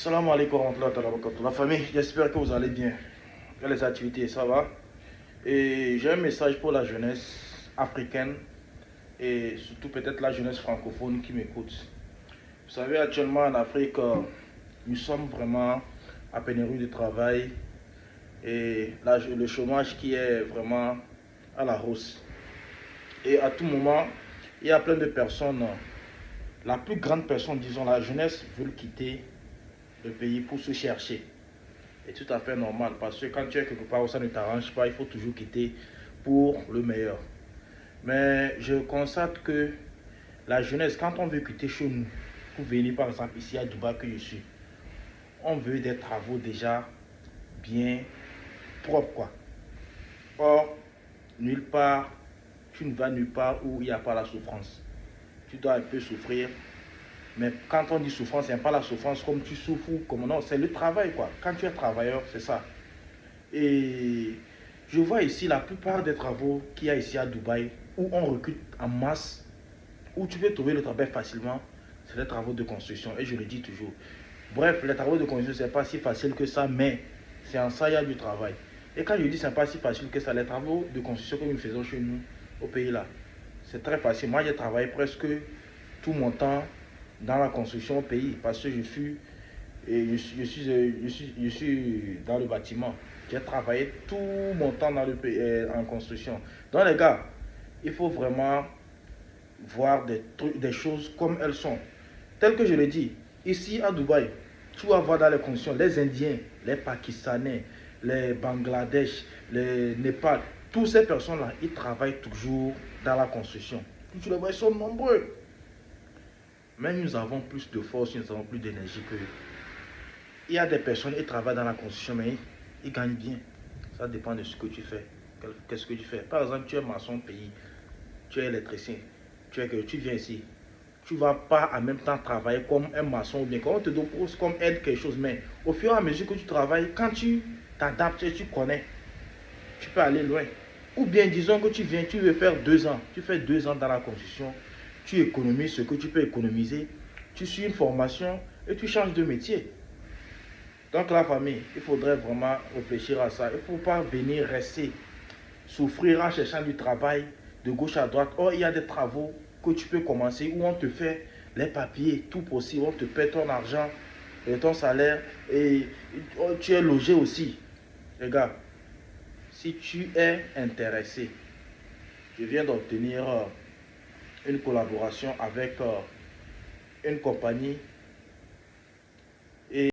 Salam alaikum wa rahmatullahi wa barakatuh. La famille, j'espère que vous allez bien. Que les activités, ça va. Et j'ai un message pour la jeunesse africaine et surtout peut-être la jeunesse francophone qui m'écoute. Vous savez, actuellement en Afrique, nous sommes vraiment à pénurie de travail et là, le chômage qui est vraiment à la hausse. Et à tout moment, il y a plein de personnes, la plus grande personne, disons la jeunesse, veut quitter le pays pour se chercher. C'est tout à fait normal parce que quand tu es quelque part où ça ne t'arrange pas, il faut toujours quitter pour le meilleur. Mais je constate que la jeunesse, quand on veut quitter chez nous, pour venir par exemple ici à Dubaï que je suis, on veut des travaux déjà bien propres quoi. Or, nulle part, tu ne vas nulle part où il n'y a pas la souffrance. Tu dois un peu souffrir. Mais quand on dit souffrance, ce n'est pas la souffrance comme tu souffres ou comme non, c'est le travail quoi. Quand tu es travailleur, c'est ça. Et je vois ici la plupart des travaux qu'il y a ici à Dubaï où on recrute en masse, où tu peux trouver le travail facilement, c'est les travaux de construction. Et je le dis toujours. Bref, les travaux de construction, ce n'est pas si facile que ça, mais c'est en ça qu'il y a du travail. Et quand je dis que ce n'est pas si facile que ça, les travaux de construction que nous faisons chez nous, au pays là, c'est très facile. Moi, j'ai travaillé presque tout mon temps dans la construction au pays parce que je suis dans le bâtiment. J'ai travaillé tout mon temps dans en construction. Donc les gars, il faut vraiment voir des choses comme elles sont. Tel que je le dis, ici à Dubaï, tu vas voir dans les conditions les Indiens, les Pakistanais, les Bangladesh, les Népal, toutes ces personnes-là, ils travaillent toujours dans la construction. Tu les vois, ils sont nombreux. Mais nous avons plus de force, nous avons plus d'énergie que eux. Il y a des personnes qui travaillent dans la construction, mais ils gagnent bien. Ça dépend de ce que tu fais. Qu'est-ce que tu fais? Par exemple, tu es maçon pays, tu es électricien, tu viens ici. Tu ne vas pas en même temps travailler comme un maçon ou bien quand on te propose comme aide quelque chose, mais au fur et à mesure que tu travailles, quand tu t'adaptes et tu connais, tu peux aller loin. Ou bien disons que tu viens, tu veux faire 2 ans, tu fais 2 ans dans la construction, tu économises ce que tu peux économiser, tu suis une formation et tu changes de métier. Donc la famille, il faudrait vraiment réfléchir à ça. Il ne faut pas venir rester, souffrir en cherchant du travail de gauche à droite. Or, il y a des travaux que tu peux commencer où on te fait les papiers, tout possible. On te paie ton argent et ton salaire et tu es logé aussi. Les gars, si tu es intéressé, je viens d'obtenir une collaboration avec une compagnie